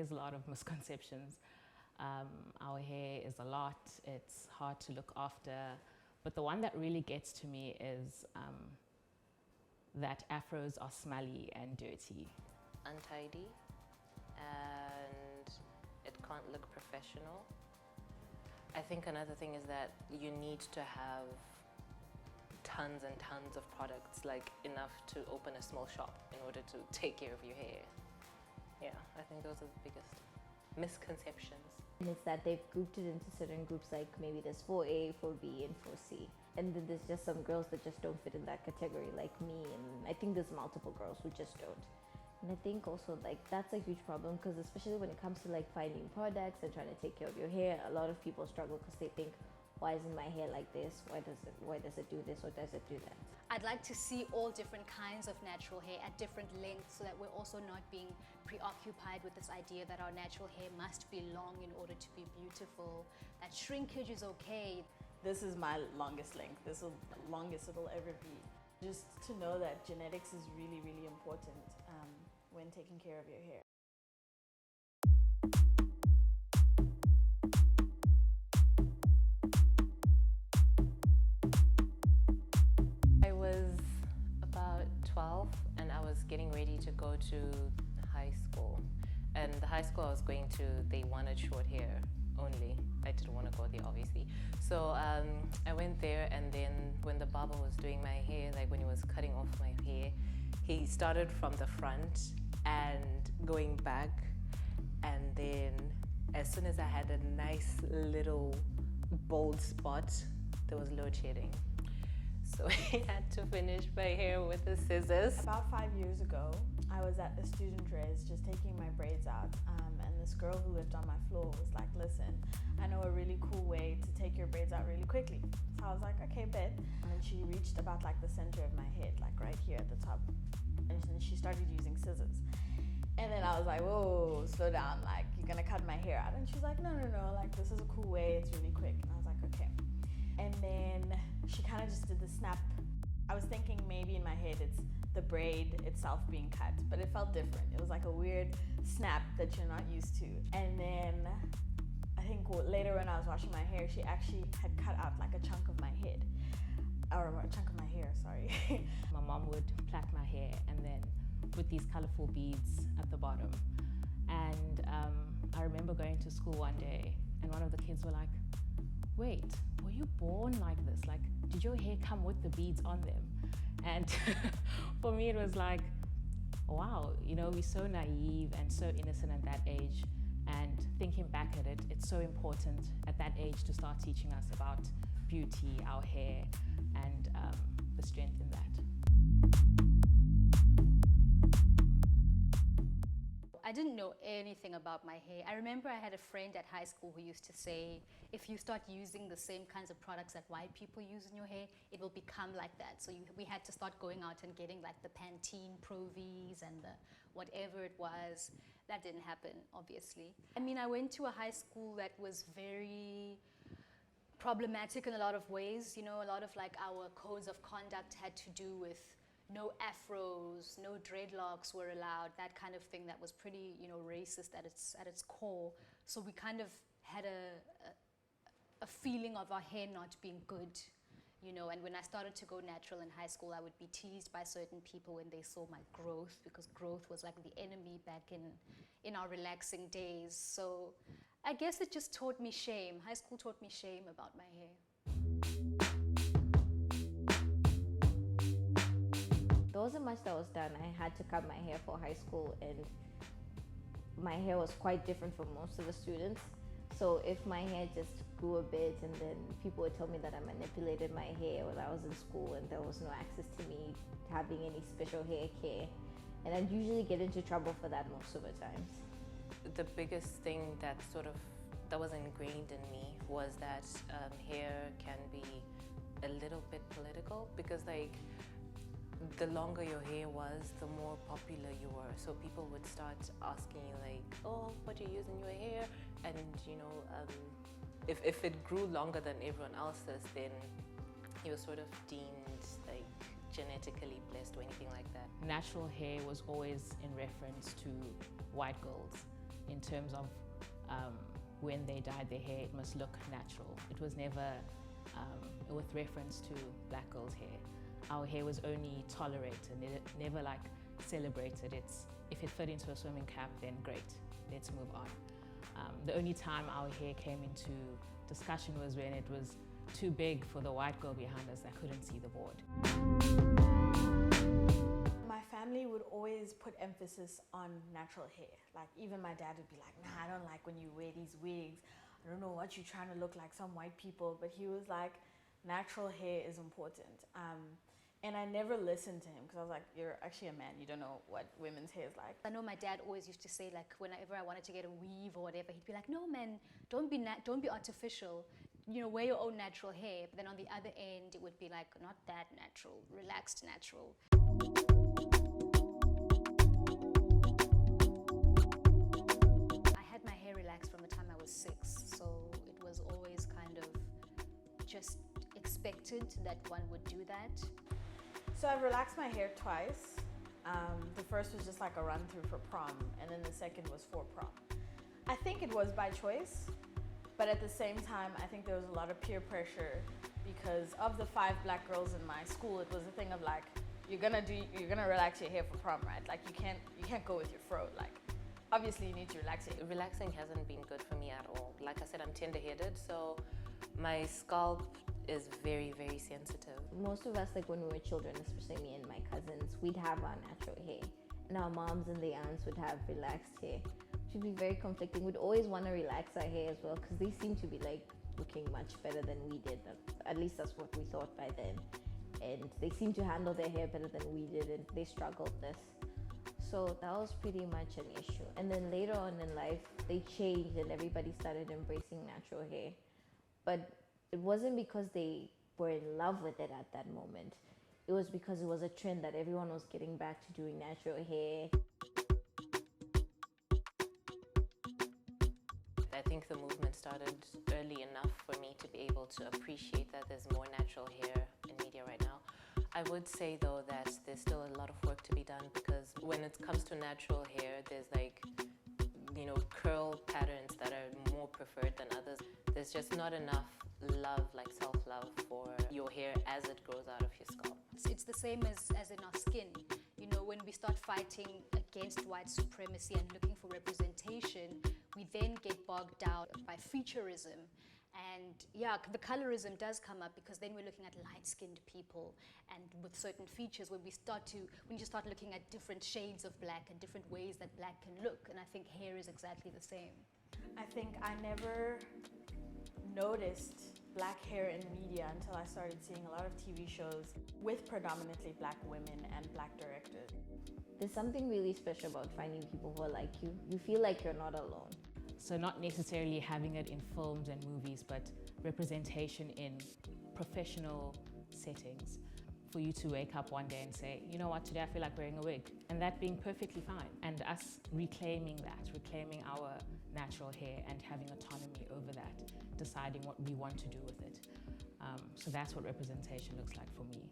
is a lot of misconceptions. Our hair is a lot, it's hard to look after, but the one that really gets to me is that afros are smelly and dirty. Untidy, and it can't look professional. I think another thing is that you need to have tons and tons of products, like enough to open a small shop in order to take care of your hair. Yeah, I think those are the biggest misconceptions. And it's that they've grouped it into certain groups, like maybe there's 4A, 4B, and 4C. And then there's just some girls that just don't fit in that category, like me, and I think there's multiple girls who just don't. And I think also like that's a huge problem, because especially when it comes to like finding products and trying to take care of your hair, a lot of people struggle because they think, why isn't my hair like this? Why does it do this or does it do that? I'd like to see all different kinds of natural hair at different lengths, so that we're also not being preoccupied with this idea that our natural hair must be long in order to be beautiful, that shrinkage is okay. This is my longest length. This is the longest it'll ever be. Just to know that genetics is really, really important when taking care of your hair. I was about 12 and I was getting ready to go to high school. And the high school I was going to, they wanted short hair only. I didn't want to go there, obviously. So I went there, and then when the barber was doing my hair, like when he was cutting off my hair, he started from the front and going back, and then as soon as I had a nice little bold spot, there was load shedding. So I had to finish my hair with the scissors. About 5 years ago, I was at the student res just taking my braids out, and this girl who lived on my floor was like, listen, I know a really cool way to take your braids out really quickly. So I was like, okay, bet. And she reached about like the center of my head, like right here at the top. And then she started using scissors. And then I was like, whoa, slow down, like you're gonna cut my hair out. And she's like, no, like this is a cool way, it's really quick. And I was like, okay. And then she kind of just did the snap. I was thinking maybe in my head it's the braid itself being cut, but it felt different. It was like a weird snap that you're not used to. And then I think later when I was washing my hair, she actually had cut out like a chunk of my head. Or a chunk of my hair, sorry. My mom would plait my hair and then with these colorful beads at the bottom. And I remember going to school one day and one of the kids were like, wait, were you born like this? Like, did your hair come with the beads on them? And for me, it was like, wow, you know, we're so naive and so innocent at that age. And thinking back at it, it's so important at that age to start teaching us about beauty, our hair, and the strength in that. I didn't know anything about my hair. I remember I had a friend at high school who used to say, if you start using the same kinds of products that white people use in your hair, it will become like that. So we had to start going out and getting like the Pantene Pro Vs and the whatever it was. That didn't happen, obviously. I mean, I went to a high school that was very problematic in a lot of ways. You know, a lot of like our codes of conduct had to do with no afros, no dreadlocks were allowed, that kind of thing that was pretty, you know, racist at its core. So we kind of had a feeling of our hair not being good, you know. And when I started to go natural in high school, I would be teased by certain people when they saw my growth, because growth was like the enemy back in our relaxing days. So I guess it just taught me shame. High school taught me shame about my hair. There wasn't much that was done. I had to cut my hair for high school, and my hair was quite different from most of the students. So if my hair just grew a bit, and then people would tell me that I manipulated my hair when I was in school and there was no access to me having any special hair care. And I'd usually get into trouble for that most of the times. The biggest thing that was ingrained in me was that hair can be a little bit political, because like, the longer your hair was, the more popular you were. So people would start asking you like, oh, what do you use in your hair? And you know, if it grew longer than everyone else's, then you were sort of deemed like genetically blessed or anything like that. Natural hair was always in reference to white girls. in terms of when they dyed their hair, it must look natural. It was never with reference to black girls' hair. Our hair was only tolerated, never like celebrated. It's, if it fit into a swimming cap, then great, let's move on. The only time our hair came into discussion was when it was too big for the white girl behind us that couldn't see the board. My family would always put emphasis on natural hair. Like even my dad would be like, nah, I don't like when you wear these wigs. I don't know what you're trying to look like some white people, but he was like, natural hair is important. And I never listened to him because I was like, you're actually a man, you don't know what women's hair is like. I know my dad always used to say, like, whenever I wanted to get a weave or whatever, he'd be like, no man, don't be artificial, you know, wear your own natural hair. But then on the other end, it would be like, not that natural, relaxed natural. I had my hair relaxed from the time I was 6, so it was always kind of just expected that one would do that. So I've relaxed my hair twice. The first was just like a run through for prom, and then the second was for prom. I think it was by choice, but at the same time, I think there was a lot of peer pressure because of the 5 black girls in my school. It was a thing of like, you're gonna relax your hair for prom, right? Like you can't go with your fro. Like obviously you need to relax it. Relaxing hasn't been good for me at all. Like I said, I'm tender-headed, so my scalp is very, very sensitive. Most of us, like when we were children, especially me and my cousins, we'd have our natural hair. And our moms and the aunts would have relaxed hair, which would be very conflicting. We'd always want to relax our hair as well because they seem to be like looking much better than we did. At least that's what we thought by then. And they seemed to handle their hair better than we did, and they struggled this. So that was pretty much an issue. And then later on in life, they changed and everybody started embracing natural hair. But it wasn't because they were in love with it at that moment. It was because it was a trend that everyone was getting back to doing natural hair. I think the movement started early enough for me to be able to appreciate that there's more natural hair in media right now. I would say though that there's still a lot of work to be done because when it comes to natural hair, there's like, you know, curl patterns that are more preferred than others. There's just not enough love, like self-love for your hair as it grows out of your scalp. It's the same as in our skin. You know, when we start fighting against white supremacy and looking for representation, we then get bogged down by featureism. And yeah, the colorism does come up because then we're looking at light-skinned people and with certain features when you start looking at different shades of black and different ways that black can look. And I think hair is exactly the same. I think I never noticed black hair in media until I started seeing a lot of TV shows with predominantly black women and black directors. There's something really special about finding people who are like you. You feel like you're not alone. So not necessarily having it in films and movies, but representation in professional settings. For you to wake up one day and say, you know what, today I feel like wearing a wig. And that being perfectly fine. And us reclaiming our natural hair and having autonomy over that, deciding what we want to do with it. So that's what representation looks like for me.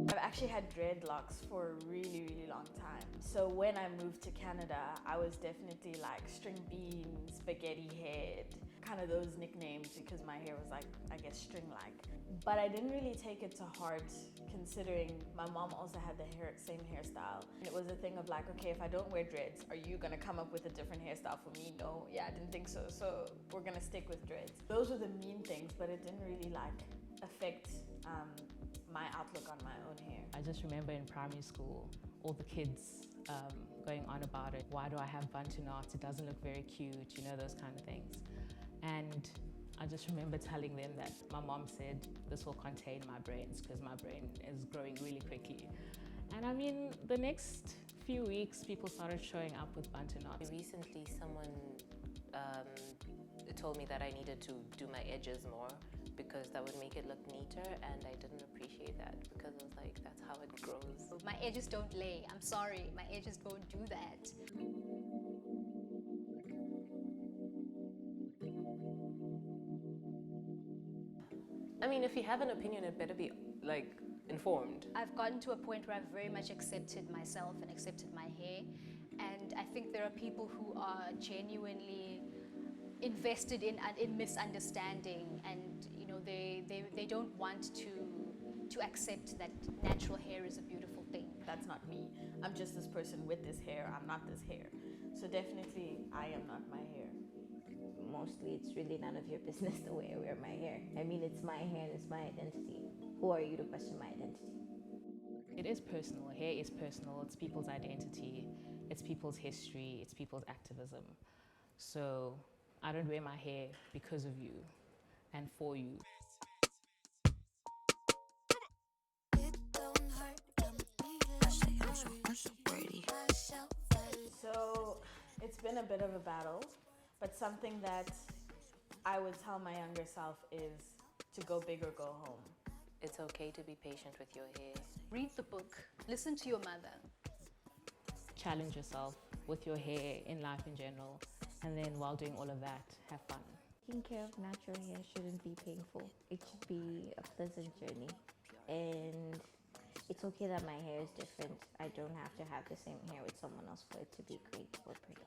I've actually had dreadlocks for a really, really long time. So when I moved to Canada, I was definitely like string bean, spaghetti head, kind of those nicknames because my hair was like, I guess, string-like. But I didn't really take it to heart considering my mom also had the same hairstyle. It was a thing of like, okay, if I don't wear dreads, are you gonna come up with a different hairstyle for me? No, yeah, I didn't think so. So we're gonna stick with dreads. Those were the mean things, but it didn't really like affect my outlook on my own hair. I just remember in primary school, all the kids going on about it. Why do I have buntu knots? It doesn't look very cute, you know, those kind of things. And I just remember telling them that my mom said, this will contain my brains because my brain is growing really quickly. And I mean, the next few weeks, people started showing up with buntu knots. Recently, someone told me that I needed to do my edges more because that would make it look neater, and I didn't appreciate that because I was like, that's how it grows. My edges don't lay. I'm sorry, my edges don't do that. I mean, if you have an opinion, it better be like informed. I've gotten to a point where I've very much accepted myself and accepted my hair. And I think there are people who are genuinely invested in misunderstanding, and you know they don't want to accept that natural hair is a beautiful thing. That's not me. I'm just this person with this hair. I'm not this hair. So definitely, I am not my hair. Mostly, it's really none of your business the way I wear my hair. I mean, it's my hair and it's my identity. Who are you to question my identity? It is personal. Hair is personal. It's people's identity. It's people's history. It's people's activism. So I don't wear my hair because of you and for you. So it's been a bit of a battle, but something that I would tell my younger self is to go big or go home. It's okay to be patient with your hair. Read the book. Listen to your mother. Challenge yourself with your hair in life in general, and then while doing all of that, have fun. Taking care of natural hair shouldn't be painful. It should be a pleasant journey. And it's okay that my hair is different. I don't have to have the same hair with someone else for it to be great or pretty.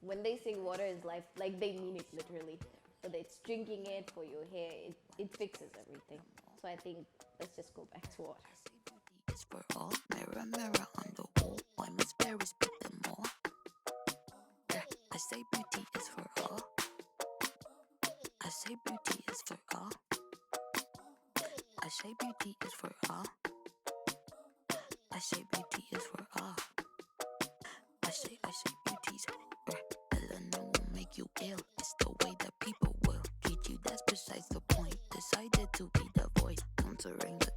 When they say water is life, like they mean it literally. Whether it's drinking it for your hair, it fixes everything. So I think let's just go back to water. It's for all. Mirror, mirror on the wall. Why must berries pick them all? Yeah, I say beauty is for all. I say beauty is for all. I say beauty is for all. I say beauty is for all. I say beauty's Eleanor will make you ill. It's the way that people will treat you. That's besides the point. Decided to be the voice, countering the